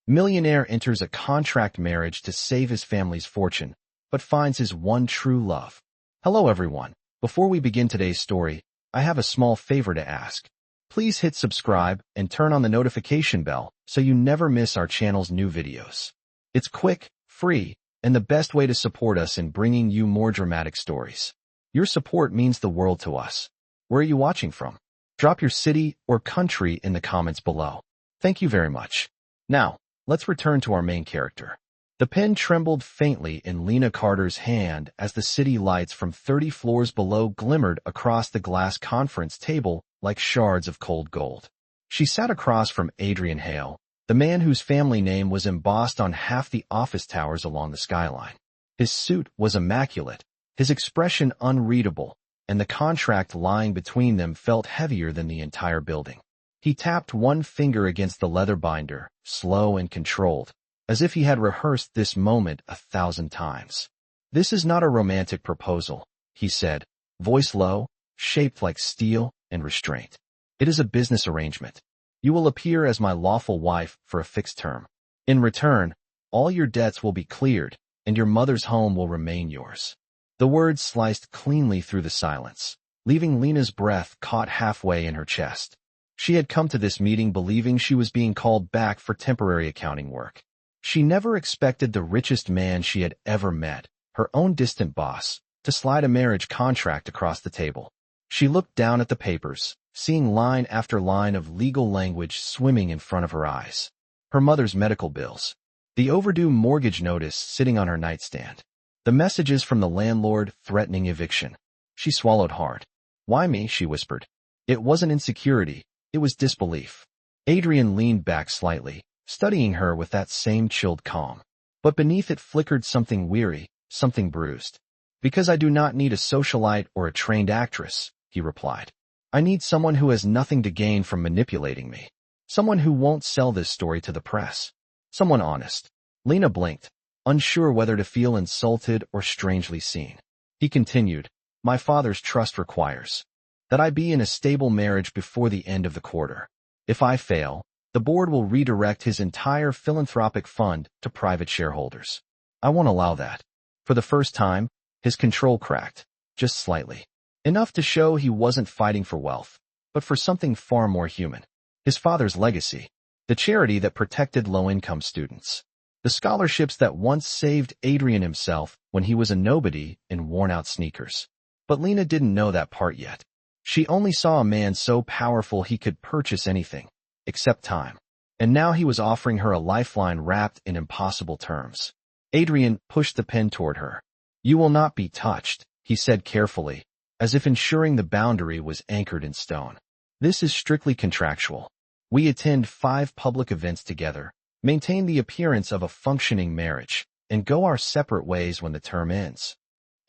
Millionaire enters a contract marriage to save his family's fortune, but finds his one true love. Hello everyone. Before we begin today's story, I have a small favor to ask. Please hit subscribe and turn on the notification bell so you never miss our channel's new videos. It's quick, free, and the best way to support us in bringing you more dramatic stories. Your support means the world to us. Where are you watching from? Drop your city or country in the comments below. Thank you very much. Now, let's return to our main character. The pen trembled faintly in Lena Carter's hand as the city lights from 30 floors below glimmered across the glass conference table like shards of cold gold. She sat across from Adrian Hale, the man whose family name was embossed on half the office towers along the skyline. His suit was immaculate, his expression unreadable, and the contract lying between them felt heavier than the entire building. He tapped one finger against the leather binder, slow and controlled, as if he had rehearsed this moment 1,000 times. "This is not a romantic proposal," he said, voice low, shaped like steel and restraint. "It is a business arrangement. You will appear as my lawful wife for a fixed term. In return, all your debts will be cleared, and your mother's home will remain yours." The words sliced cleanly through the silence, leaving Lena's breath caught halfway in her chest. She had come to this meeting believing she was being called back for temporary accounting work. She never expected the richest man she had ever met, her own distant boss, to slide a marriage contract across the table. She looked down at the papers, seeing line after line of legal language swimming in front of her eyes. Her mother's medical bills, the overdue mortgage notice sitting on her nightstand, the messages from the landlord threatening eviction. She swallowed hard. "Why me?" she whispered. It wasn't insecurity, it was disbelief. Adrian leaned back slightly, studying her with that same chilled calm. But beneath it flickered something weary, something bruised. "Because I do not need a socialite or a trained actress," he replied. "I need someone who has nothing to gain from manipulating me. Someone who won't sell this story to the press. Someone honest." Lena blinked, unsure whether to feel insulted or strangely seen. He continued, "My father's trust requires that I be in a stable marriage before the end of the quarter. If I fail, the board will redirect his entire philanthropic fund to private shareholders. I won't allow that." For the first time, his control cracked, just slightly. Enough to show he wasn't fighting for wealth, but for something far more human. His father's legacy, the charity that protected low-income students, the scholarships that once saved Adrian himself when he was a nobody in worn-out sneakers. But Lena didn't know that part yet. She only saw a man so powerful he could purchase anything, except time. And now he was offering her a lifeline wrapped in impossible terms. Adrian pushed the pen toward her. "You will not be touched," he said carefully, as if ensuring the boundary was anchored in stone. "This is strictly contractual. We attend 5 public events together, maintain the appearance of a functioning marriage, and go our separate ways when the term ends."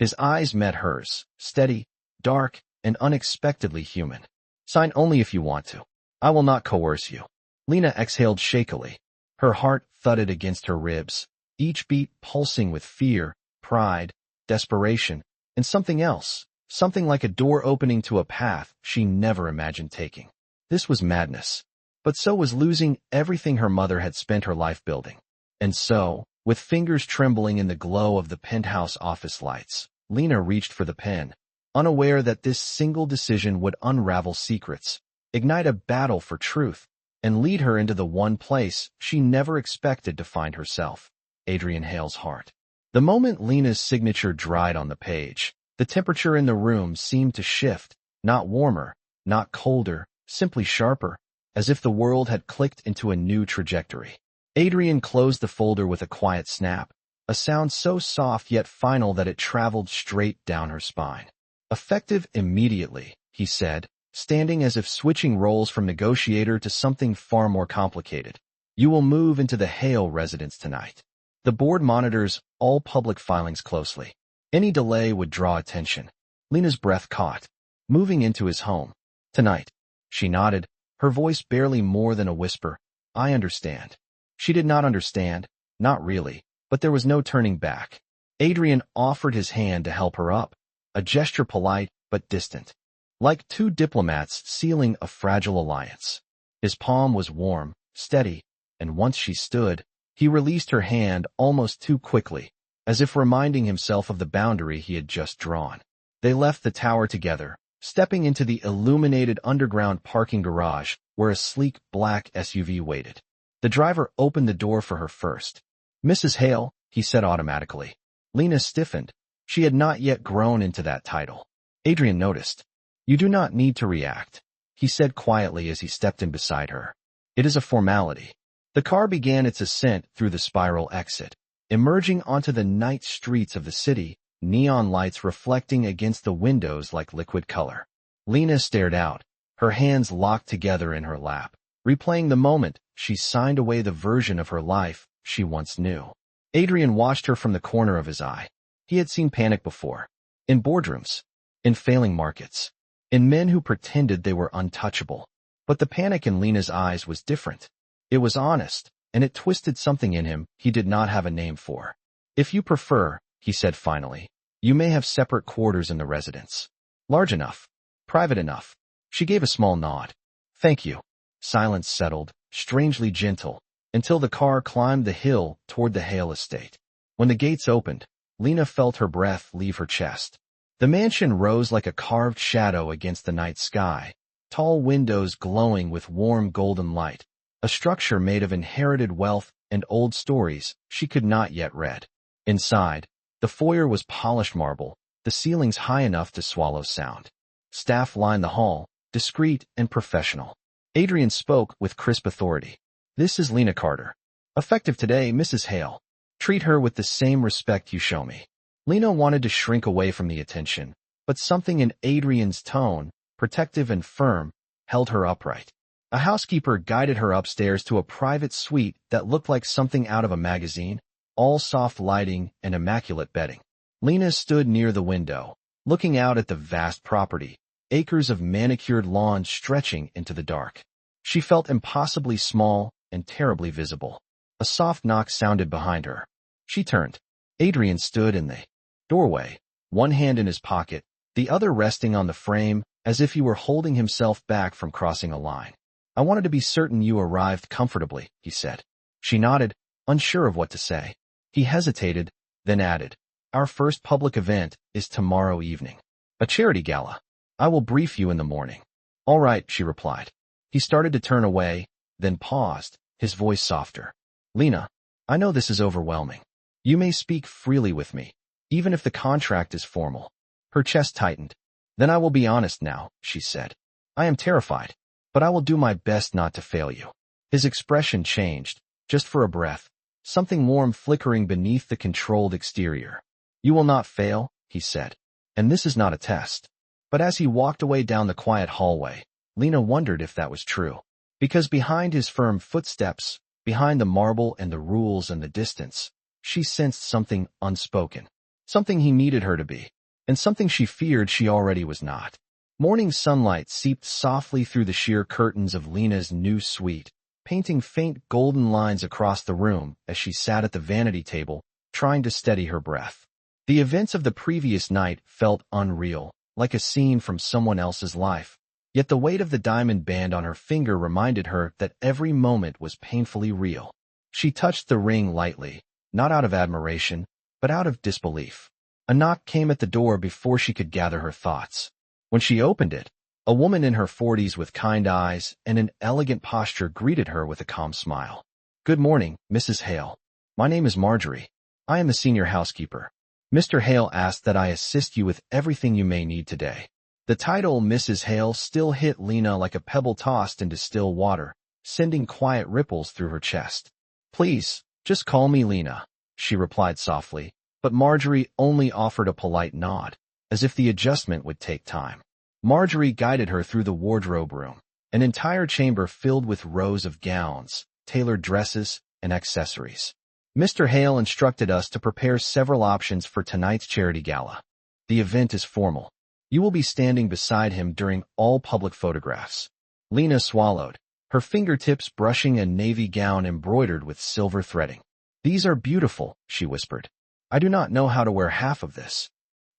His eyes met hers, steady, dark, and unexpectedly human. "Sign only if you want to. I will not coerce you." Lena exhaled shakily. Her heart thudded against her ribs, each beat pulsing with fear, pride, desperation, and something else, something like a door opening to a path she never imagined taking. This was madness. But so was losing everything her mother had spent her life building. And so, with fingers trembling in the glow of the penthouse office lights, Lena reached for the pen, unaware that this single decision would unravel secrets, ignite a battle for truth, and lead her into the one place she never expected to find herself, Adrian Hale's heart. The moment Lena's signature dried on the page, the temperature in the room seemed to shift, not warmer, not colder, simply sharper, as if the world had clicked into a new trajectory. Adrian closed the folder with a quiet snap, a sound so soft yet final that it traveled straight down her spine. "Effective immediately," he said, standing as if switching roles from negotiator to something far more complicated. "You will move into the Hale residence tonight. The board monitors all public filings closely. Any delay would draw attention." Lena's breath caught. "Moving into his home. Tonight." She nodded, her voice barely more than a whisper. "I understand." She did not understand, not really, but there was no turning back. Adrian offered his hand to help her up, a gesture polite but distant, like 2 diplomats sealing a fragile alliance. His palm was warm, steady, and once she stood, he released her hand almost too quickly, as if reminding himself of the boundary he had just drawn. They left the tower together, stepping into the illuminated underground parking garage where a sleek black SUV waited. The driver opened the door for her first. "Mrs. Hale," he said automatically. Lena stiffened. She had not yet grown into that title. Adrian noticed. "You do not need to react," he said quietly as he stepped in beside her. "It is a formality." The car began its ascent through the spiral exit, emerging onto the night streets of the city, neon lights reflecting against the windows like liquid color. Lena stared out, her hands locked together in her lap, replaying the moment she signed away the version of her life she once knew. Adrian watched her from the corner of his eye. He had seen panic before. In boardrooms, in failing markets, in men who pretended they were untouchable. But the panic in Lena's eyes was different. It was honest, and it twisted something in him he did not have a name for. "If you prefer," he said finally, "you may have separate quarters in the residence. Large enough. Private enough." She gave a small nod. "Thank you." Silence settled, strangely gentle, until the car climbed the hill toward the Hale estate. When the gates opened, Lena felt her breath leave her chest. The mansion rose like a carved shadow against the night sky, tall windows glowing with warm golden light, a structure made of inherited wealth and old stories she could not yet read. Inside, the foyer was polished marble, the ceilings high enough to swallow sound. Staff lined the hall, discreet and professional. Adrian spoke with crisp authority. "This is Lena Carter. Effective today, Mrs. Hale. Treat her with the same respect you show me." Lena wanted to shrink away from the attention, but something in Adrian's tone, protective and firm, held her upright. A housekeeper guided her upstairs to a private suite that looked like something out of a magazine, all soft lighting and immaculate bedding. Lena stood near the window, looking out at the vast property, acres of manicured lawn stretching into the dark. She felt impossibly small and terribly visible. A soft knock sounded behind her. She turned. Adrian stood in the doorway, one hand in his pocket, the other resting on the frame, as if he were holding himself back from crossing a line. "I wanted to be certain you arrived comfortably," he said. She nodded, unsure of what to say. He hesitated, then added, "Our first public event is tomorrow evening. A charity gala. I will brief you in the morning." "All right," she replied. He started to turn away, then paused, his voice softer. "Lena, I know this is overwhelming. You may speak freely with me, even if the contract is formal." Her chest tightened. "Then I will be honest now," she said. "I am terrified, but I will do my best not to fail you." His expression changed, just for a breath, something warm flickering beneath the controlled exterior. "You will not fail," he said. "And this is not a test." But as he walked away down the quiet hallway, Lena wondered if that was true. Because behind his firm footsteps, behind the marble and the rules and the distance, she sensed something unspoken, something he needed her to be, and something she feared she already was not. Morning sunlight seeped softly through the sheer curtains of Lena's new suite, painting faint golden lines across the room as she sat at the vanity table, trying to steady her breath. The events of the previous night felt unreal, like a scene from someone else's life. Yet the weight of the diamond band on her finger reminded her that every moment was painfully real. She touched the ring lightly, not out of admiration, but out of disbelief. A knock came at the door before she could gather her thoughts. When she opened it, a woman in her 40s with kind eyes and an elegant posture greeted her with a calm smile. "Good morning, Mrs. Hale. My name is Marjorie. I am the senior housekeeper. Mr. Hale asked that I assist you with everything you may need today." The title Mrs. Hale still hit Lena like a pebble tossed into still water, sending quiet ripples through her chest. "Please, just call me Lena," she replied softly, but Marjorie only offered a polite nod, as if the adjustment would take time. Marjorie guided her through the wardrobe room, an entire chamber filled with rows of gowns, tailored dresses, and accessories. "Mr. Hale instructed us to prepare several options for tonight's charity gala. The event is formal. You will be standing beside him during all public photographs." Lena swallowed, her fingertips brushing a navy gown embroidered with silver threading. "These are beautiful," she whispered. "I do not know how to wear half of this."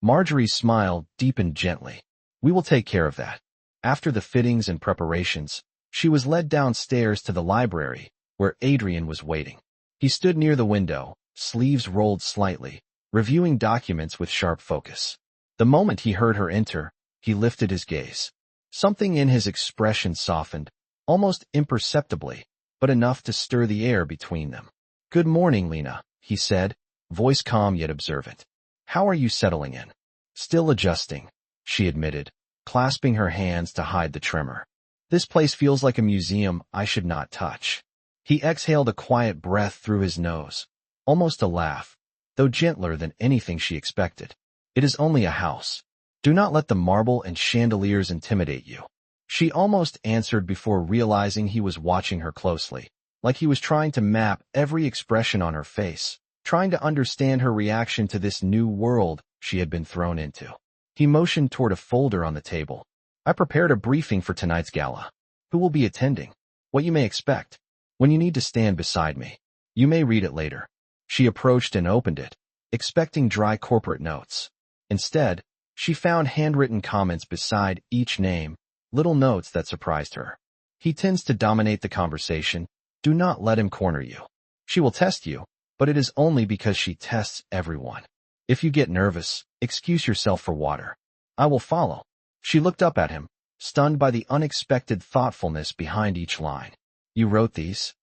Marjorie's smile deepened gently. "We will take care of that." After the fittings and preparations, she was led downstairs to the library, where Adrian was waiting. He stood near the window, sleeves rolled slightly, reviewing documents with sharp focus. The moment he heard her enter, he lifted his gaze. Something in his expression softened, almost imperceptibly, but enough to stir the air between them. "Good morning, Lena," he said, voice calm yet observant. "How are you settling in?" "Still adjusting," she admitted, clasping her hands to hide the tremor. "This place feels like a museum I should not touch." He exhaled a quiet breath through his nose, almost a laugh, though gentler than anything she expected. "It is only a house. Do not let the marble and chandeliers intimidate you." She almost answered before realizing he was watching her closely, like he was trying to map every expression on her face, trying to understand her reaction to this new world she had been thrown into. He motioned toward a folder on the table. "I prepared a briefing for tonight's gala. Who will be attending? What you may expect. When you need to stand beside me. You may read it later." She approached and opened it, expecting dry corporate notes. Instead, she found handwritten comments beside each name, little notes that surprised her. "He tends to dominate the conversation. Do not let him corner you. She will test you, but it is only because she tests everyone. If you get nervous, excuse yourself for water. I will follow." She looked up at him, stunned by the unexpected thoughtfulness behind each line. "You wrote these?"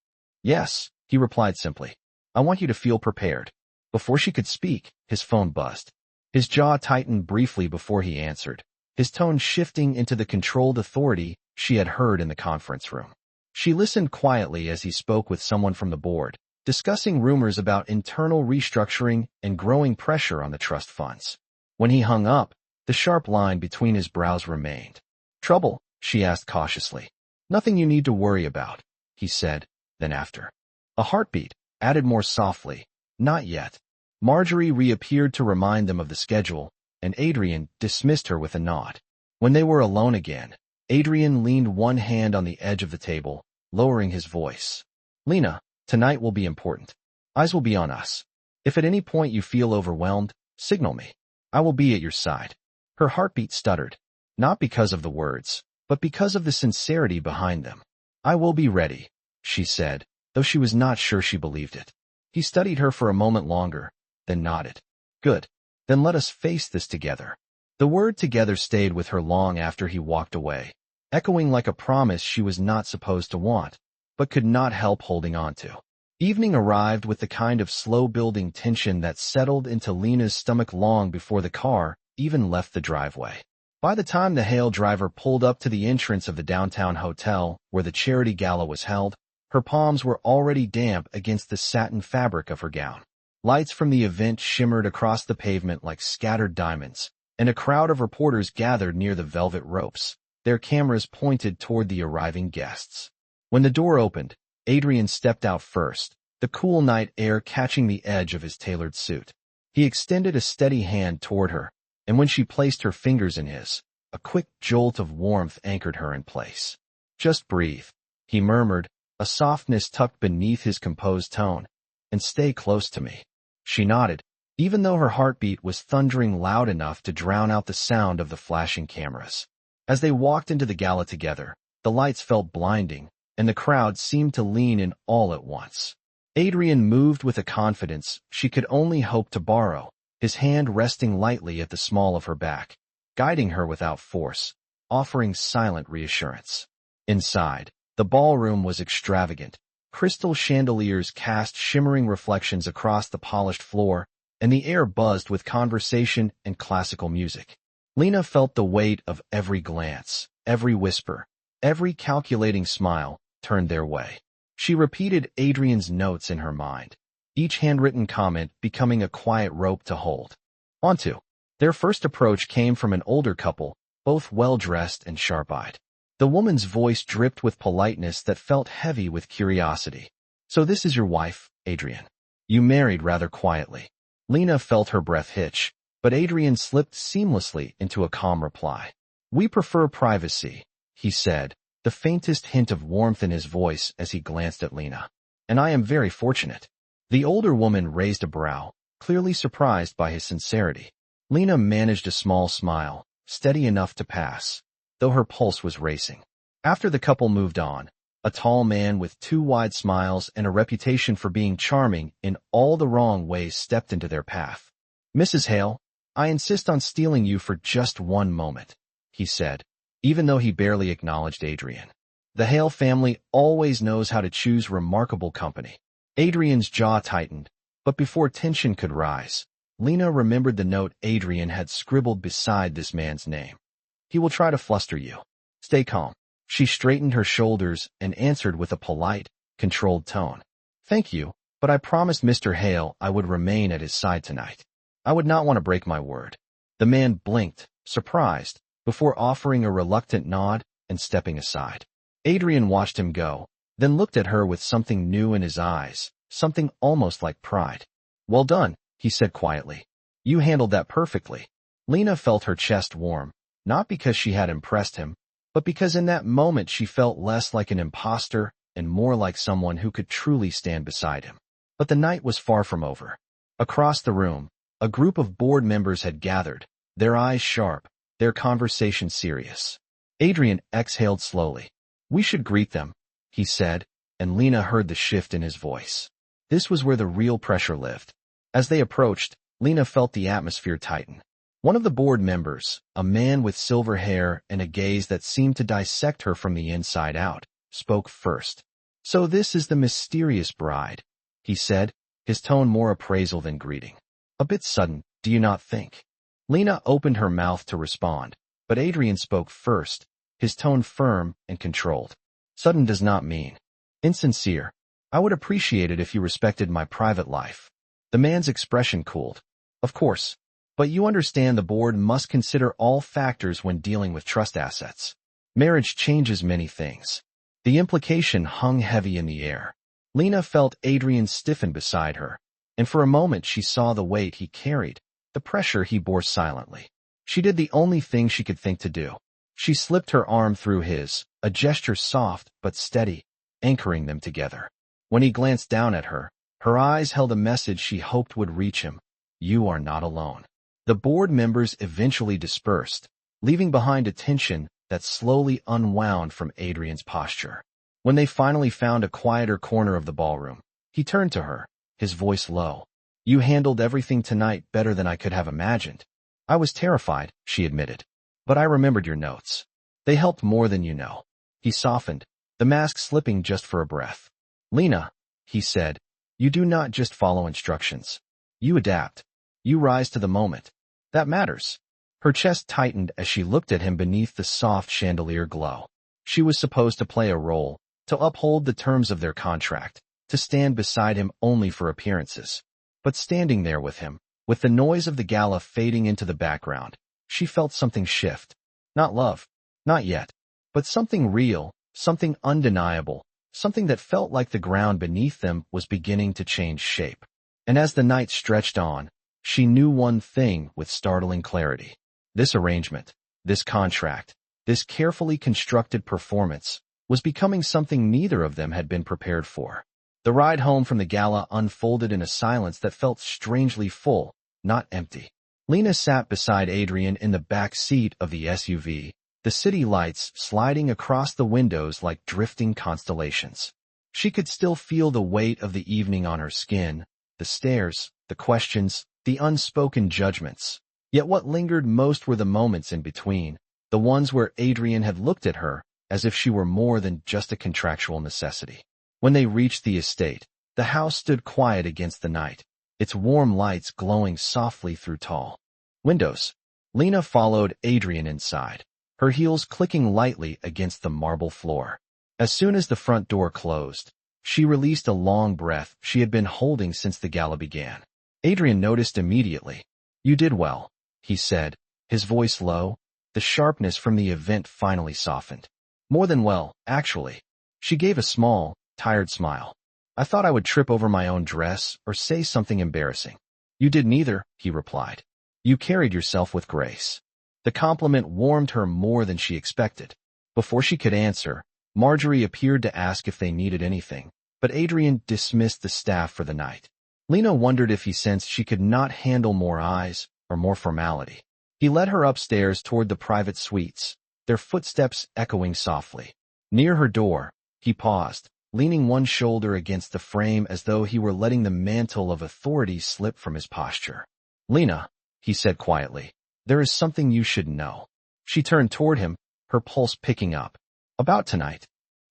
"Yes," he replied simply. "I want you to feel prepared." Before she could speak, his phone buzzed. His jaw tightened briefly before he answered, his tone shifting into the controlled authority she had heard in the conference room. She listened quietly as he spoke with someone from the board, discussing rumors about internal restructuring and growing pressure on the trust funds. When he hung up, the sharp line between his brows remained. "Trouble?" she asked cautiously. "Nothing you need to worry about," he said, then after a heartbeat, added more softly, "Not yet." Marjorie reappeared to remind them of the schedule, and Adrian dismissed her with a nod. When they were alone again, Adrian leaned one hand on the edge of the table, lowering his voice. "Lena, tonight will be important. Eyes will be on us. If at any point you feel overwhelmed, signal me. I will be at your side." Her heartbeat stuttered, not because of the words, but because of the sincerity behind them. "I will be ready," she said, though she was not sure she believed it. He studied her for a moment longer, then nodded. "Good. Then let us face this together." The word together stayed with her long after he walked away, echoing like a promise she was not supposed to want, but could not help holding on to. Evening arrived with the kind of slow-building tension that settled into Lena's stomach long before the car even left the driveway. By the time the hail driver pulled up to the entrance of the downtown hotel where the charity gala was held, her palms were already damp against the satin fabric of her gown. Lights from the event shimmered across the pavement like scattered diamonds, and a crowd of reporters gathered near the velvet ropes, their cameras pointed toward the arriving guests. When the door opened, Adrian stepped out first, the cool night air catching the edge of his tailored suit. He extended a steady hand toward her, and when she placed her fingers in his, a quick jolt of warmth anchored her in place. "Just breathe," he murmured, a softness tucked beneath his composed tone, "and stay close to me." She nodded, even though her heartbeat was thundering loud enough to drown out the sound of the flashing cameras. As they walked into the gala together, the lights felt blinding, and the crowd seemed to lean in all at once. Adrian moved with a confidence she could only hope to borrow, his hand resting lightly at the small of her back, guiding her without force, offering silent reassurance. Inside, the ballroom was extravagant. Crystal chandeliers cast shimmering reflections across the polished floor, and the air buzzed with conversation and classical music. Lena felt the weight of every glance, every whisper, every calculating smile turned their way. She repeated Adrian's notes in her mind, each handwritten comment becoming a quiet rope to hold onto. Their first approach came from an older couple, both well-dressed and sharp-eyed. The woman's voice dripped with politeness that felt heavy with curiosity. "So this is your wife, Adrian. You married rather quietly." Lena felt her breath hitch, but Adrian slipped seamlessly into a calm reply. "We prefer privacy," he said, the faintest hint of warmth in his voice as he glanced at Lena. "And I am very fortunate." The older woman raised a brow, clearly surprised by his sincerity. Lena managed a small smile, steady enough to pass, though her pulse was racing. After the couple moved on, A tall man with two wide smiles and a reputation for being charming in all the wrong ways stepped into their path. "Mrs. Hale, I insist on stealing you for just one moment," he said, even though he barely acknowledged Adrian. The Hale family always knows how to choose remarkable company. Adrian's jaw tightened, but before tension could rise, Lena remembered the note Adrian had scribbled beside this man's name. "He will try to fluster you. Stay calm." She straightened her shoulders and answered with a polite, controlled tone. "Thank you, but I promised Mr. Hale I would remain at his side tonight. I would not want to break my word." The man blinked, surprised, before offering a reluctant nod and stepping aside. Adrian watched him go, then looked at her with something new in his eyes, something almost like pride. "Well done," he said quietly. "You handled that perfectly." Lena felt her chest warm, not because she had impressed him, but because in that moment she felt less like an imposter and more like someone who could truly stand beside him. But the night was far from over. Across the room, a group of board members had gathered, their eyes sharp, their conversation serious. Adrian exhaled slowly. "We should greet them," he said, and Lena heard the shift in his voice. This was where the real pressure lived. As they approached, Lena felt the atmosphere tighten. One of the board members, a man with silver hair and a gaze that seemed to dissect her from the inside out, spoke first. "So this is the mysterious bride," he said, his tone more appraisal than greeting. "A bit sudden, do you not think?" Lena opened her mouth to respond, but Adrian spoke first, his tone firm and controlled. "Sudden does not mean insincere. I would appreciate it if you respected my private life." The man's expression cooled. "Of course. But you understand the board must consider all factors when dealing with trust assets. Marriage changes many things." The implication hung heavy in the air. Lena felt Adrian stiffen beside her, and for a moment she saw the weight he carried, the pressure he bore silently. She did the only thing she could think to do. She slipped her arm through his, a gesture soft but steady, anchoring them together. When he glanced down at her, her eyes held a message she hoped would reach him. "You are not alone." The board members eventually dispersed, leaving behind a tension that slowly unwound from Adrian's posture. When they finally found a quieter corner of the ballroom, he turned to her, his voice low. "You handled everything tonight better than I could have imagined." "I was terrified," she admitted. "But I remembered your notes. They helped more than you know." He softened, the mask slipping just for a breath. "Lena," he said, "you do not just follow instructions. You adapt. You rise to the moment. That matters." Her chest tightened as she looked at him beneath the soft chandelier glow. She was supposed to play a role, to uphold the terms of their contract, to stand beside him only for appearances. But standing there with him, with the noise of the gala fading into the background, she felt something shift. Not love, not yet, but something real, something undeniable, something that felt like the ground beneath them was beginning to change shape. And as the night stretched on, she knew one thing with startling clarity. This arrangement, this contract, this carefully constructed performance was becoming something neither of them had been prepared for. The ride home from the gala unfolded in a silence that felt strangely full, not empty. Lena sat beside Adrian in the back seat of the SUV, the city lights sliding across the windows like drifting constellations. She could still feel the weight of the evening on her skin, the stares, the questions, the unspoken judgments. Yet what lingered most were the moments in between, the ones where Adrian had looked at her as if she were more than just a contractual necessity. When they reached the estate, the house stood quiet against the night, its warm lights glowing softly through tall windows. Lena followed Adrian inside, her heels clicking lightly against the marble floor. As soon as the front door closed, she released a long breath she had been holding since the gala began. Adrian noticed immediately. "You did well," he said, his voice low. The sharpness from the event finally softened. "More than well, actually." She gave a small, tired smile. "I thought I would trip over my own dress or say something embarrassing." "You did neither," he replied. "You carried yourself with grace." The compliment warmed her more than she expected. Before she could answer, Marjorie appeared to ask if they needed anything, but Adrian dismissed the staff for the night. Lena wondered if he sensed she could not handle more eyes or more formality. He led her upstairs toward the private suites, their footsteps echoing softly. Near her door, He paused, leaning one shoulder against the frame as though he were letting the mantle of authority slip from his posture. "Lena," he said quietly, "there is something you should know." She turned toward him, her pulse picking up. "About tonight.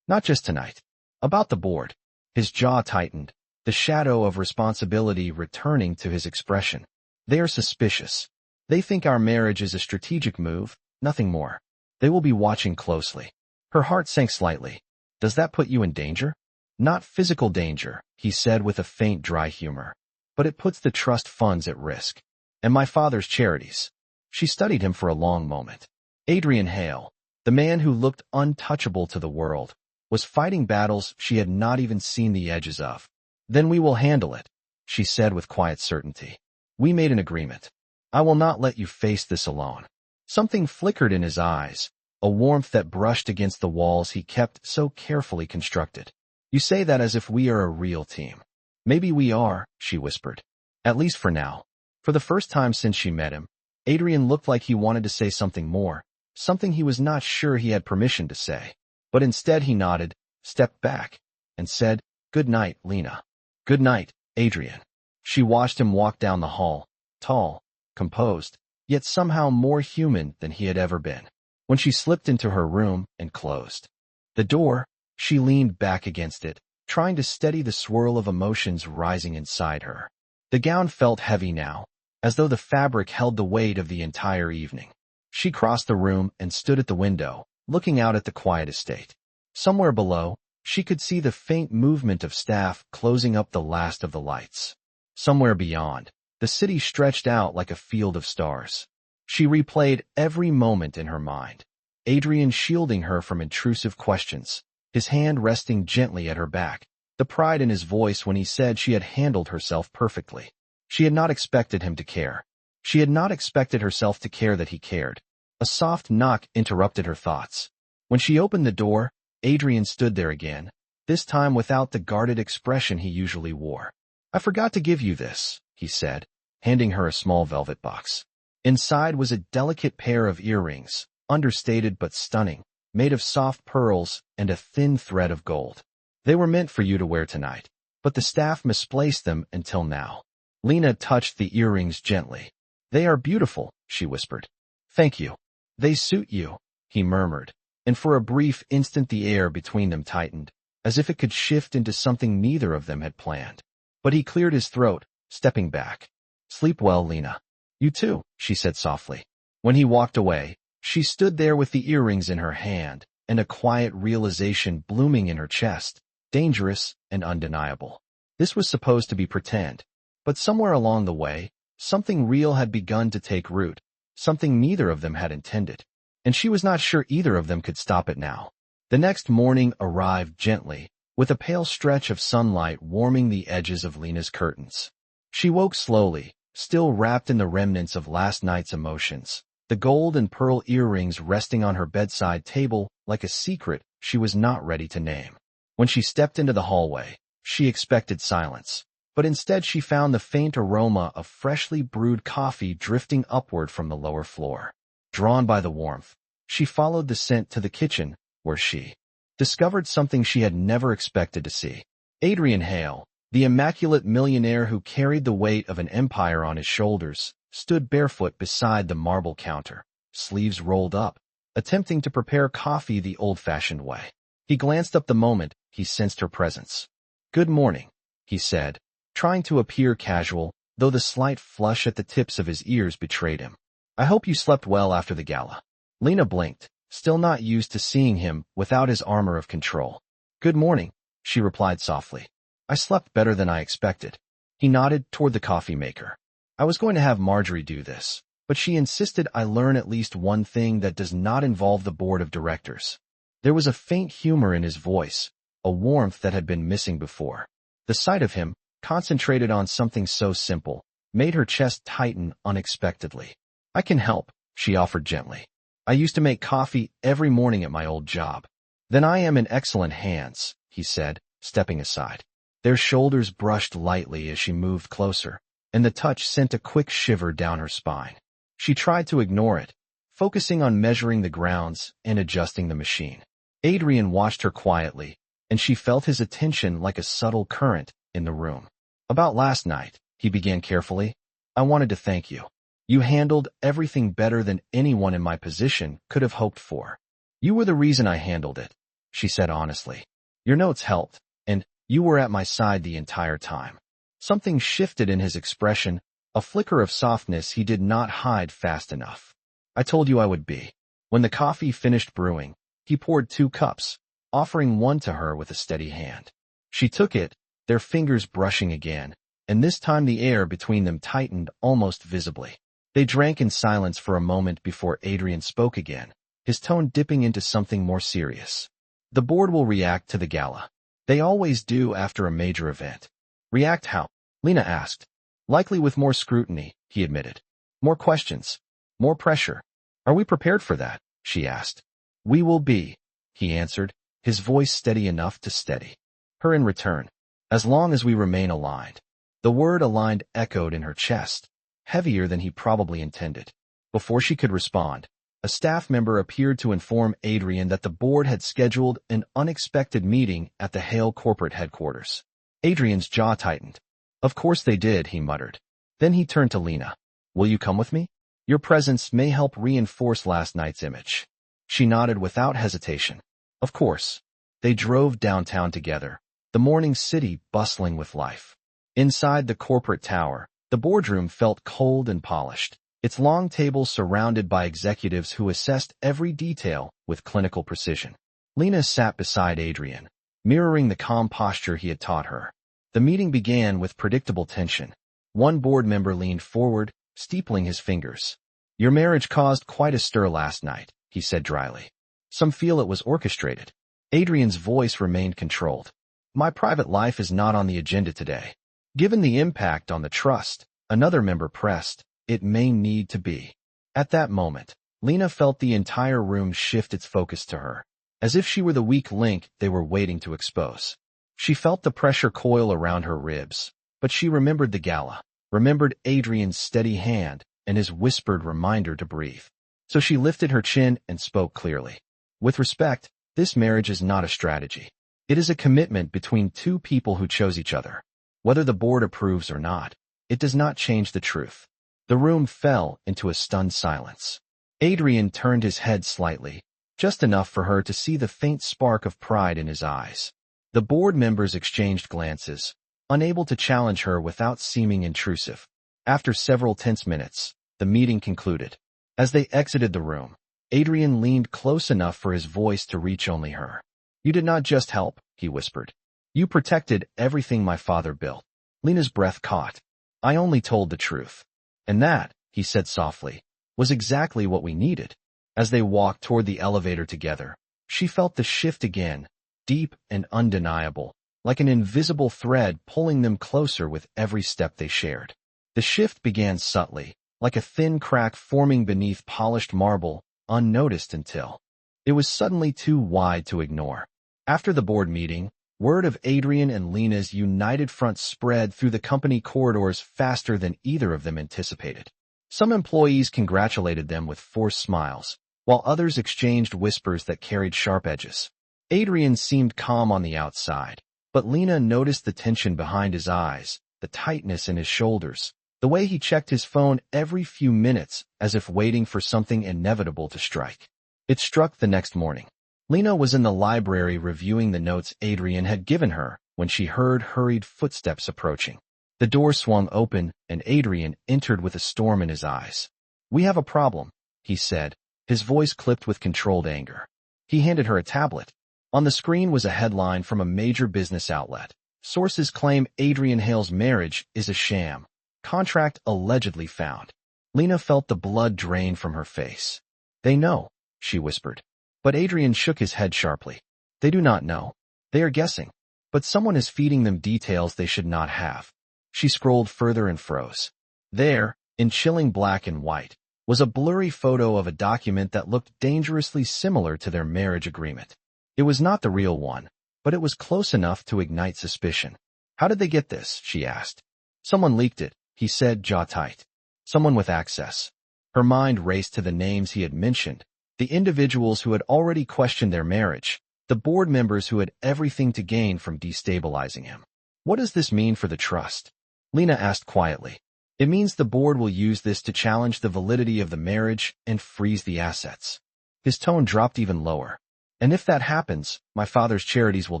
Not just tonight. About the board." His jaw tightened, the shadow of responsibility returning to his expression. "They are suspicious. They think our marriage is a strategic move, nothing more. They will be watching closely." Her heart sank slightly. "Does that put you in danger?" "Not physical danger," he said with a faint dry humor. "But it puts the trust funds at risk. And my father's charities." She studied him for a long moment. Adrian Hale, the man who looked untouchable to the world, was fighting battles she had not even seen the edges of. "Then we will handle it," she said with quiet certainty. "We made an agreement. I will not let you face this alone." Something flickered in his eyes, a warmth that brushed against the walls he kept so carefully constructed. "You say that as if we are a real team." "Maybe we are," she whispered. "At least for now." For the first time since she met him, Adrian looked like he wanted to say something more, something he was not sure he had permission to say. But instead he nodded, stepped back, and said, "Good night, Lena." "Good night, Adrian." She watched him walk down the hall, tall, composed, yet somehow more human than he had ever been. When she slipped into her room and closed the door, she leaned back against it, trying to steady the swirl of emotions rising inside her. The gown felt heavy now, as though the fabric held the weight of the entire evening. She crossed the room and stood at the window, looking out at the quiet estate. Somewhere below, she could see the faint movement of staff closing up the last of the lights. Somewhere beyond, the city stretched out like a field of stars. She replayed every moment in her mind, Adrian shielding her from intrusive questions, his hand resting gently at her back, the pride in his voice when he said she had handled herself perfectly. She had not expected him to care. She had not expected herself to care that he cared. A soft knock interrupted her thoughts. When she opened the door, Adrian stood there again, this time without the guarded expression he usually wore. "I forgot to give you this," he said, handing her a small velvet box. Inside was a delicate pair of earrings, understated but stunning, made of soft pearls and a thin thread of gold. "They were meant for you to wear tonight, but the staff misplaced them until now." Lena touched the earrings gently. "They are beautiful," she whispered. "Thank you." "They suit you," he murmured, and for a brief instant the air between them tightened, as if it could shift into something neither of them had planned. But he cleared his throat, stepping back. "Sleep well, Lena." "You too," she said softly. When he walked away, she stood there with the earrings in her hand, and a quiet realization blooming in her chest, dangerous and undeniable. This was supposed to be pretend, but somewhere along the way, something real had begun to take root, something neither of them had intended, and she was not sure either of them could stop it now. The next morning arrived gently, with a pale stretch of sunlight warming the edges of Lena's curtains. She woke slowly, still wrapped in the remnants of last night's emotions, the gold and pearl earrings resting on her bedside table like a secret she was not ready to name. When she stepped into the hallway, she expected silence, but instead she found the faint aroma of freshly brewed coffee drifting upward from the lower floor. Drawn by the warmth, she followed the scent to the kitchen, where she discovered something she had never expected to see. Adrian Hale, the immaculate millionaire who carried the weight of an empire on his shoulders, stood barefoot beside the marble counter, sleeves rolled up, attempting to prepare coffee the old-fashioned way. He glanced up the moment he sensed her presence. "Good morning," he said, trying to appear casual, though the slight flush at the tips of his ears betrayed him. "I hope you slept well after the gala." Lena blinked, still not used to seeing him without his armor of control. "Good morning," she replied softly. "I slept better than I expected." He nodded toward the coffee maker. "I was going to have Marjorie do this, but she insisted I learn at least one thing that does not involve the board of directors." There was a faint humor in his voice, a warmth that had been missing before. The sight of him, concentrated on something so simple, made her chest tighten unexpectedly. "I can help," she offered gently. "I used to make coffee every morning at my old job." "Then I am in excellent hands," he said, stepping aside. Their shoulders brushed lightly as she moved closer, and the touch sent a quick shiver down her spine. She tried to ignore it, focusing on measuring the grounds and adjusting the machine. Adrian watched her quietly, and she felt his attention like a subtle current in the room. About last night, he began carefully. I wanted to thank you. You handled everything better than anyone in my position could have hoped for. You were the reason I handled it, she said honestly. Your notes helped, and you were at my side the entire time. Something shifted in his expression, a flicker of softness he did not hide fast enough. I told you I would be. When the coffee finished brewing, he poured 2 cups, offering one to her with a steady hand. She took it, their fingers brushing again, and this time the air between them tightened almost visibly. They drank in silence for a moment before Adrian spoke again, his tone dipping into something more serious. The board will react to the gala. They always do after a major event. React how? Lena asked. Likely with more scrutiny, he admitted. More questions. More pressure. Are we prepared for that? She asked. We will be, he answered, his voice steady enough to steady her in return. As long as we remain aligned. The word aligned echoed in her chest, heavier than he probably intended. Before she could respond, a staff member appeared to inform Adrian that the board had scheduled an unexpected meeting at the Hale corporate headquarters. Adrian's jaw tightened. Of course they did, he muttered. Then he turned to Lena. Will you come with me? Your presence may help reinforce last night's image. She nodded without hesitation. Of course. They drove downtown together, the morning city bustling with life. Inside the corporate tower, the boardroom felt cold and polished, its long tables surrounded by executives who assessed every detail with clinical precision. Lena sat beside Adrian, mirroring the calm posture he had taught her. The meeting began with predictable tension. One board member leaned forward, steepling his fingers. Your marriage caused quite a stir last night, he said dryly. Some feel it was orchestrated. Adrian's voice remained controlled. My private life is not on the agenda today. Given the impact on the trust, another member pressed, it may need to be. At that moment, Lena felt the entire room shift its focus to her, as if she were the weak link they were waiting to expose. She felt the pressure coil around her ribs, but she remembered the gala, remembered Adrian's steady hand and his whispered reminder to breathe. So she lifted her chin and spoke clearly. With respect, this marriage is not a strategy. It is a commitment between 2 people who chose each other. Whether the board approves or not, it does not change the truth. The room fell into a stunned silence. Adrian turned his head slightly, just enough for her to see the faint spark of pride in his eyes. The board members exchanged glances, unable to challenge her without seeming intrusive. After several tense minutes, the meeting concluded. As they exited the room, Adrian leaned close enough for his voice to reach only her. You did not just help, he whispered. You protected everything my father built. Lena's breath caught. I only told the truth. And that, he said softly, was exactly what we needed. As they walked toward the elevator together, she felt the shift again, deep and undeniable, like an invisible thread pulling them closer with every step they shared. The shift began subtly, like a thin crack forming beneath polished marble, unnoticed until it was suddenly too wide to ignore. After the board meeting, word of Adrian and Lena's united front spread through the company corridors faster than either of them anticipated. Some employees congratulated them with forced smiles, while others exchanged whispers that carried sharp edges. Adrian seemed calm on the outside, but Lena noticed the tension behind his eyes, the tightness in his shoulders, the way he checked his phone every few minutes as if waiting for something inevitable to strike. It struck the next morning. Lena was in the library reviewing the notes Adrian had given her when she heard hurried footsteps approaching. The door swung open and Adrian entered with a storm in his eyes. We have a problem, he said, his voice clipped with controlled anger. He handed her a tablet. On the screen was a headline from a major business outlet. Sources claim Adrian Hale's marriage is a sham. Contract allegedly found. Lena felt the blood drain from her face. They know, she whispered. But Adrian shook his head sharply. They do not know. They are guessing. But someone is feeding them details they should not have. She scrolled further and froze. There, in chilling black and white, was a blurry photo of a document that looked dangerously similar to their marriage agreement. It was not the real one, but it was close enough to ignite suspicion. How did they get this? She asked. Someone leaked it, he said, jaw tight. Someone with access. Her mind raced to the names he had mentioned, the individuals who had already questioned their marriage, the board members who had everything to gain from destabilizing him. What does this mean for the trust? Lena asked quietly. It means the board will use this to challenge the validity of the marriage and freeze the assets. His tone dropped even lower. And if that happens, my father's charities will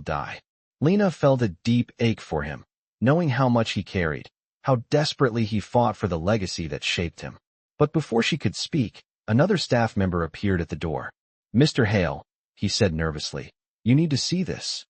die. Lena felt a deep ache for him, knowing how much he carried, how desperately he fought for the legacy that shaped him. But before she could speak, another staff member appeared at the door. Mr. Hale, he said nervously, you need to see this.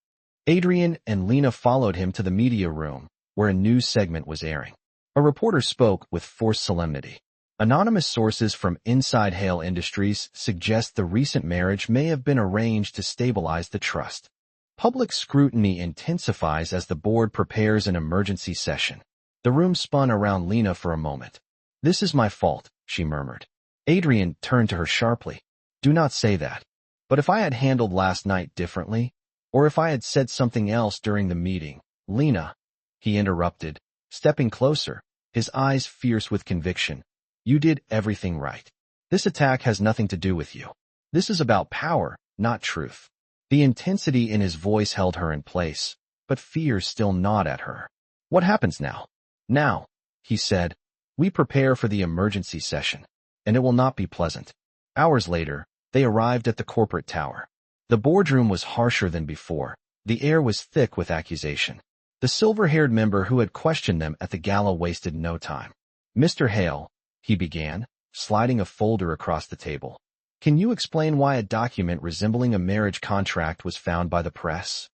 Adrian and Lena followed him to the media room, where a news segment was airing. A reporter spoke with forced solemnity. Anonymous sources from inside Hale Industries suggest the recent marriage may have been arranged to stabilize the trust. Public scrutiny intensifies as the board prepares an emergency session. The room spun around Lena for a moment. This is my fault, she murmured. Adrian turned to her sharply. Do not say that. But if I had handled last night differently, or if I had said something else during the meeting, Lena, he interrupted, stepping closer, his eyes fierce with conviction. You did everything right. This attack has nothing to do with you. This is about power, not truth. The intensity in his voice held her in place, but fear still gnawed at her. What happens now? Now, he said, we prepare for the emergency session, and it will not be pleasant. Hours later, they arrived at the corporate tower. The boardroom was harsher than before. The air was thick with accusation. The silver-haired member who had questioned them at the gala wasted no time. Mr. Hale, he began, sliding a folder across the table. Can you explain why a document resembling a marriage contract was found by the press?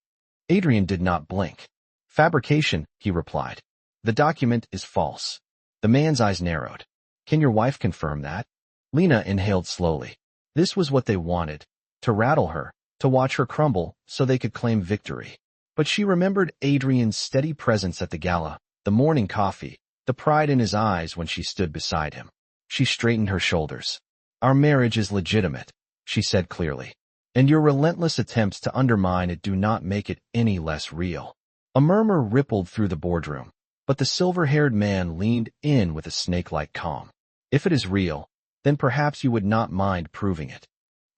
Adrian did not blink. Fabrication, he replied. The document is false. The man's eyes narrowed. Can your wife confirm that? Lena inhaled slowly. This was what they wanted, to rattle her, to watch her crumble so they could claim victory. But she remembered Adrian's steady presence at the gala, the morning coffee, the pride in his eyes when she stood beside him. She straightened her shoulders. Our marriage is legitimate, she said clearly, and your relentless attempts to undermine it do not make it any less real. A murmur rippled through the boardroom, but the silver-haired man leaned in with a snake-like calm. If it is real, then perhaps you would not mind proving it.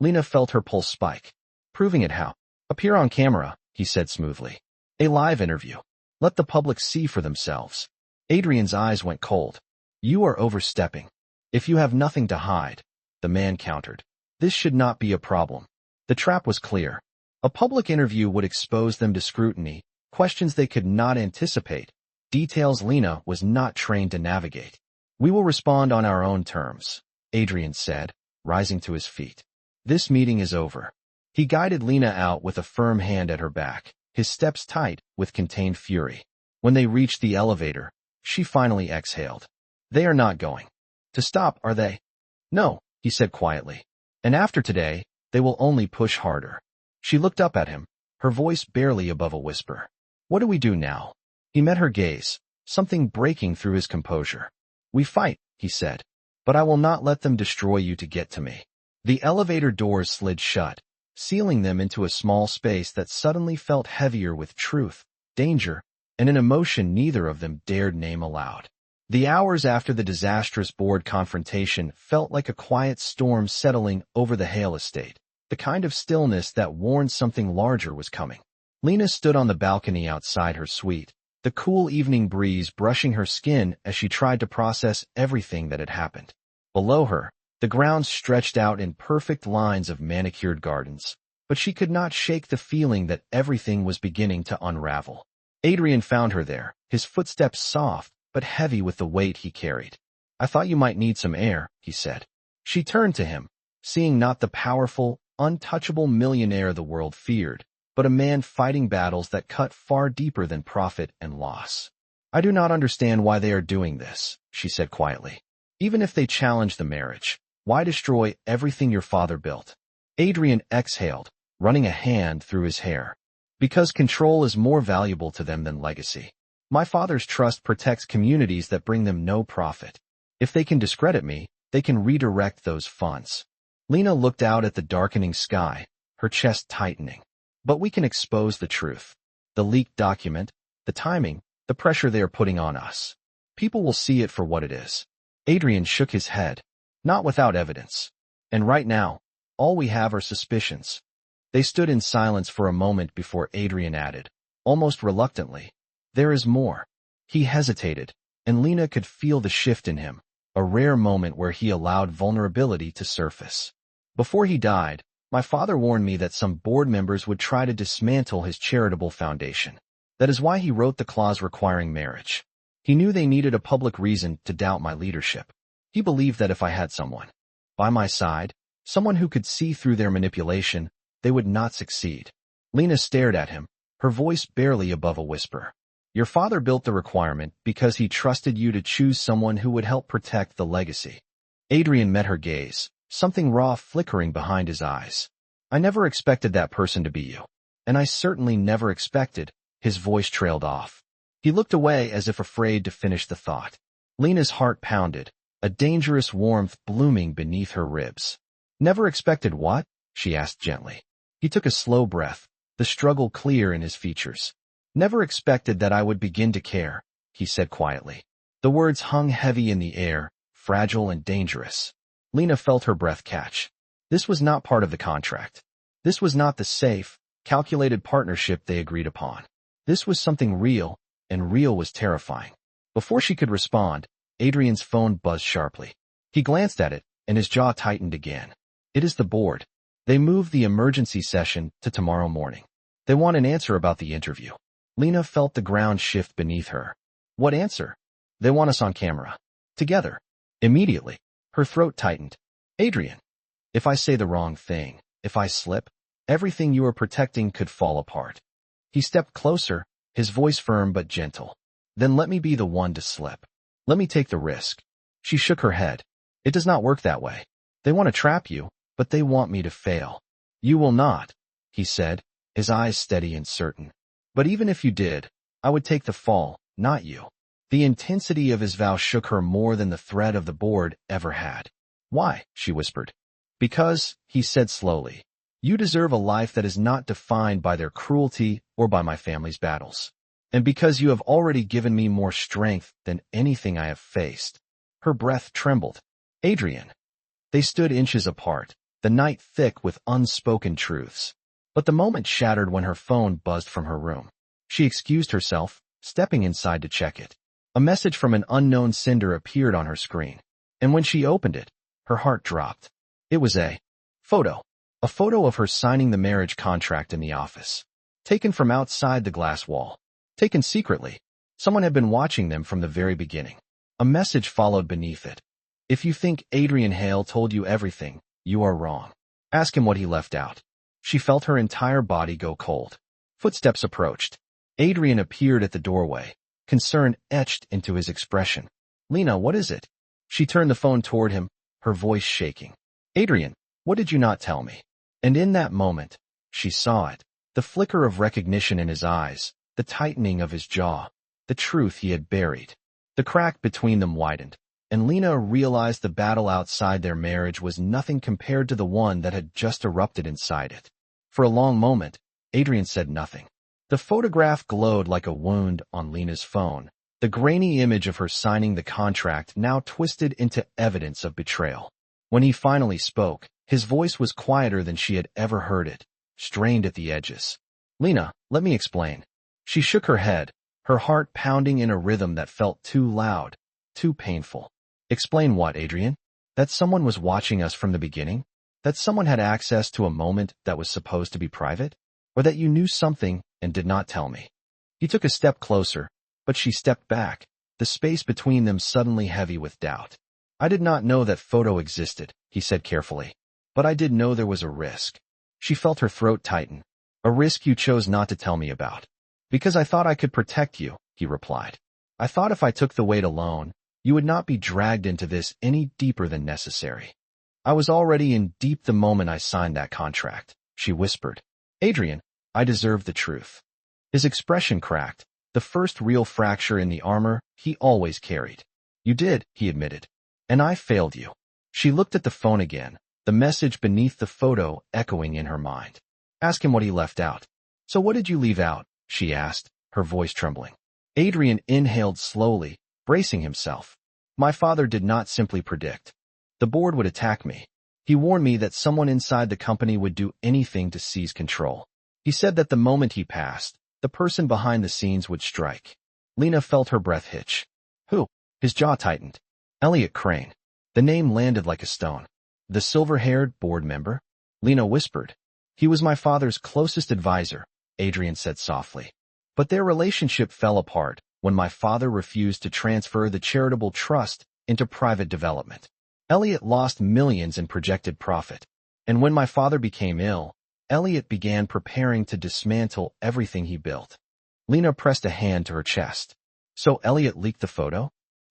Lena felt her pulse spike. Proving it how? Appear on camera, he said smoothly. A live interview. Let the public see for themselves. Adrian's eyes went cold. You are overstepping. If you have nothing to hide, the man countered. This should not be a problem. The trap was clear. A public interview would expose them to scrutiny, questions they could not anticipate, details Lena was not trained to navigate. We will respond on our own terms, Adrian said, rising to his feet. This meeting is over. He guided Lena out with a firm hand at her back, his steps tight with contained fury. When they reached the elevator, she finally exhaled. They are not going to stop, are they? No, he said quietly. And after today, they will only push harder. She looked up at him, her voice barely above a whisper. What do we do now? He met her gaze, something breaking through his composure. We fight, he said. But I will not let them destroy you to get to me. The elevator doors slid shut, sealing them into a small space that suddenly felt heavier with truth, danger, and an emotion neither of them dared name aloud. The hours after the disastrous board confrontation felt like a quiet storm settling over the Hale estate, the kind of stillness that warned something larger was coming. Lena stood on the balcony outside her suite, the cool evening breeze brushing her skin as she tried to process everything that had happened. Below her, the ground stretched out in perfect lines of manicured gardens, but she could not shake the feeling that everything was beginning to unravel. Adrian found her there, his footsteps soft, but heavy with the weight he carried. I thought you might need some air, he said. She turned to him, seeing not the powerful, untouchable millionaire the world feared, but a man fighting battles that cut far deeper than profit and loss. I do not understand why they are doing this, she said quietly. Even if they challenge the marriage, why destroy everything your father built? Adrian exhaled, running a hand through his hair. Because control is more valuable to them than legacy. My father's trust protects communities that bring them no profit. If they can discredit me, they can redirect those funds. Lena looked out at the darkening sky, her chest tightening. But we can expose the truth. The leaked document, the timing, the pressure they are putting on us. People will see it for what it is. Adrian shook his head. Not without evidence. And right now, all we have are suspicions. They stood in silence for a moment before Adrian added, almost reluctantly, "There is more." He hesitated, and Lena could feel the shift in him, a rare moment where he allowed vulnerability to surface. "Before he died, my father warned me that some board members would try to dismantle his charitable foundation. That is why he wrote the clause requiring marriage. He knew they needed a public reason to doubt my leadership. He believed that if I had someone by my side, someone who could see through their manipulation, they would not succeed." Lena stared at him, her voice barely above a whisper. "Your father built the requirement because he trusted you to choose someone who would help protect the legacy." Adrian met her gaze, something raw flickering behind his eyes. "I never expected that person to be you. And I certainly never expected." His voice trailed off. He looked away as if afraid to finish the thought. Lena's heart pounded, a dangerous warmth blooming beneath her ribs. "Never expected what?" she asked gently. He took a slow breath, the struggle clear in his features. "Never expected that I would begin to care," he said quietly. The words hung heavy in the air, fragile and dangerous. Lena felt her breath catch. This was not part of the contract. This was not the safe, calculated partnership they agreed upon. This was something real, and real was terrifying. Before she could respond, Adrian's phone buzzed sharply. He glanced at it, and his jaw tightened again. "It is the board. They moved the emergency session to tomorrow morning. They want an answer about the interview." Lena felt the ground shift beneath her. "What answer?" "They want us on camera. Together." Immediately, her throat tightened. "Adrian, if I say the wrong thing, if I slip, everything you are protecting could fall apart." He stepped closer, his voice firm but gentle. "Then let me be the one to slip. Let me take the risk." She shook her head. "It does not work that way. They want to trap you, but they want me to fail." "You will not," he said, his eyes steady and certain. "But even if you did, I would take the fall, not you." The intensity of his vow shook her more than the threat of the board ever had. "Why?" she whispered. "Because," he said slowly, "you deserve a life that is not defined by their cruelty or by my family's battles. And because you have already given me more strength than anything I have faced." Her breath trembled. "Adrian." They stood inches apart, the night thick with unspoken truths. But the moment shattered when her phone buzzed from her room. She excused herself, stepping inside to check it. A message from an unknown sender appeared on her screen. And when she opened it, her heart dropped. It was a photo. A photo of her signing the marriage contract in the office. Taken from outside the glass wall. Taken secretly. Someone had been watching them from the very beginning. A message followed beneath it. "If you think Adrian Hale told you everything, you are wrong. Ask him what he left out." She felt her entire body go cold. Footsteps approached. Adrian appeared at the doorway, concern etched into his expression. "Lena, what is it?" She turned the phone toward him, her voice shaking. "Adrian, what did you not tell me?" And in that moment, she saw it. The flicker of recognition in his eyes, the tightening of his jaw, the truth he had buried. The crack between them widened, and Lena realized the battle outside their marriage was nothing compared to the one that had just erupted inside it. For a long moment, Adrian said nothing. The photograph glowed like a wound on Lena's phone, the grainy image of her signing the contract now twisted into evidence of betrayal. When he finally spoke, his voice was quieter than she had ever heard it, strained at the edges. "Lena, let me explain." She shook her head, her heart pounding in a rhythm that felt too loud, too painful. "Explain what, Adrian?" "That someone was watching us from the beginning? That someone had access to a moment that was supposed to be private? Or that you knew something and did not tell me?" He took a step closer, but she stepped back, the space between them suddenly heavy with doubt. "I did not know that photo existed," he said carefully. "But I did know there was a risk." She felt her throat tighten. "A risk you chose not to tell me about." "Because I thought I could protect you," he replied. "I thought if I took the weight alone, you would not be dragged into this any deeper than necessary." "I was already in deep the moment I signed that contract," she whispered. "Adrian, I deserve the truth." His expression cracked, the first real fracture in the armor he always carried. "You did," he admitted. "And I failed you." She looked at the phone again, the message beneath the photo echoing in her mind. "Ask him what he left out." "So what did you leave out?" she asked, her voice trembling. Adrian inhaled slowly, bracing himself. "My father did not simply predict the board would attack me. He warned me that someone inside the company would do anything to seize control. He said that the moment he passed, the person behind the scenes would strike. Lena felt her breath hitch. Who? His jaw tightened. Elliot Crane. The name landed like a stone. The silver-haired board member? Lena whispered. He was my father's closest advisor, Adrian said softly. But their relationship fell apart when my father refused to transfer the charitable trust into private development. Elliot lost millions in projected profit. And when my father became ill, Elliot began preparing to dismantle everything he built. Lena pressed a hand to her chest. So Elliot leaked the photo?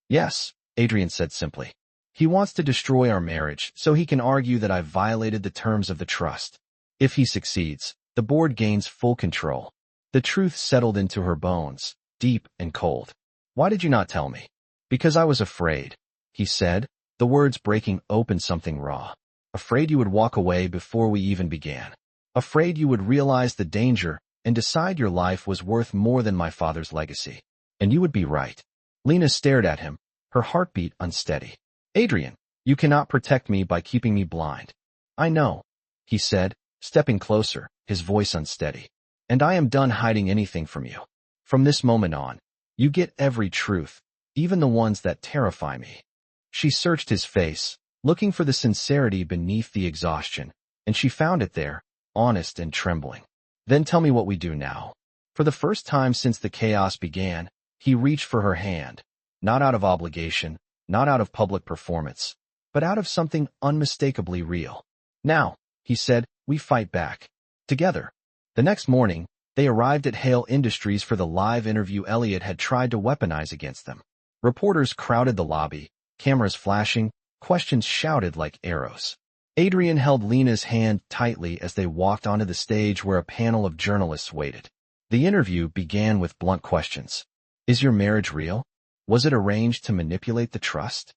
Yes, Adrian said simply. He wants to destroy our marriage so he can argue that I violated the terms of the trust. If he succeeds, the board gains full control. The truth settled into her bones, deep and cold. Why did you not tell me? Because I was afraid, he said, the words breaking open something raw. Afraid you would walk away before we even began. Afraid you would realize the danger and decide your life was worth more than my father's legacy. And you would be right. Lena stared at him, her heartbeat unsteady. Adrian, you cannot protect me by keeping me blind. I know, he said, stepping closer, his voice unsteady. And I am done hiding anything from you. From this moment on, you get every truth, even the ones that terrify me. She searched his face, looking for the sincerity beneath the exhaustion, and she found it there, honest and trembling. Then tell me what we do now. For the first time since the chaos began, he reached for her hand, not out of obligation, not out of public performance, but out of something unmistakably real. Now, he said, we fight back. Together. The next morning, they arrived at Hale Industries for the live interview Elliot had tried to weaponize against them. Reporters crowded the lobby, cameras flashing, questions shouted like arrows. Adrian held Lena's hand tightly as they walked onto the stage where a panel of journalists waited. The interview began with blunt questions. Is your marriage real? Was it arranged to manipulate the trust?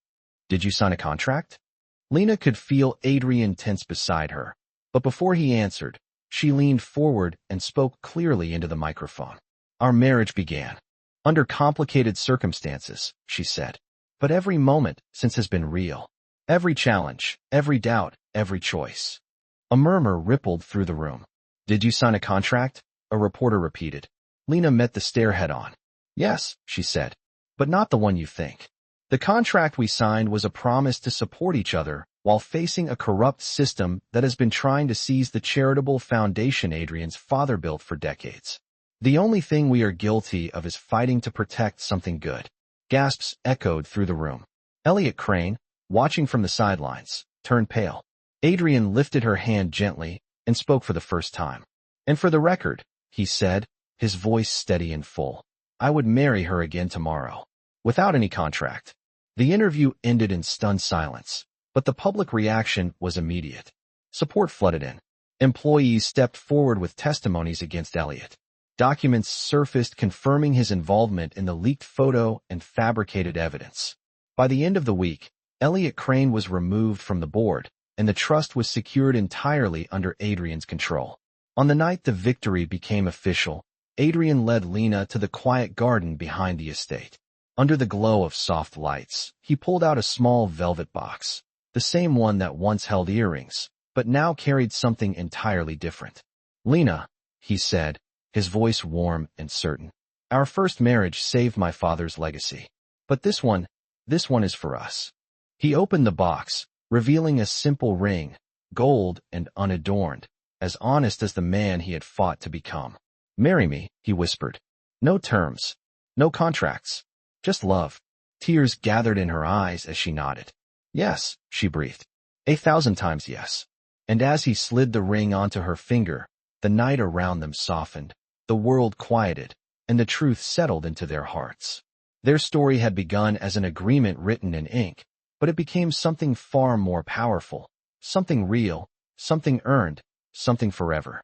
Did you sign a contract? Lena could feel Adrian tense beside her, but before he answered, she leaned forward and spoke clearly into the microphone. Our marriage began under complicated circumstances, she said, but every moment since has been real. Every challenge, every doubt, every choice. A murmur rippled through the room. Did you sign a contract? A reporter repeated. Lena met the stare head-on. Yes, she said, but not the one you think. The contract we signed was a promise to support each other while facing a corrupt system that has been trying to seize the charitable foundation Adrian's father built for decades. The only thing we are guilty of is fighting to protect something good. Gasps echoed through the room. Elliot Crane, watching from the sidelines, turned pale. Adrian lifted her hand gently and spoke for the first time. And for the record, he said, his voice steady and full, I would marry her again tomorrow. Without any contract. The interview ended in stunned silence, but the public reaction was immediate. Support flooded in. Employees stepped forward with testimonies against Elliot. Documents surfaced confirming his involvement in the leaked photo and fabricated evidence. By the end of the week, Elliot Crane was removed from the board, and the trust was secured entirely under Adrian's control. On the night the victory became official, Adrian led Lena to the quiet garden behind the estate. Under the glow of soft lights, he pulled out a small velvet box, the same one that once held earrings, but now carried something entirely different. Lena, he said, his voice warm and certain. Our first marriage saved my father's legacy. But this one is for us. He opened the box, revealing a simple ring, gold and unadorned, as honest as the man he had fought to become. Marry me, he whispered. No terms, no contracts, just love. Tears gathered in her eyes as she nodded. Yes, she breathed. 1,000 times yes. And as he slid the ring onto her finger, the night around them softened, the world quieted, and the truth settled into their hearts. Their story had begun as an agreement written in ink, but it became something far more powerful, something real, something earned, something forever.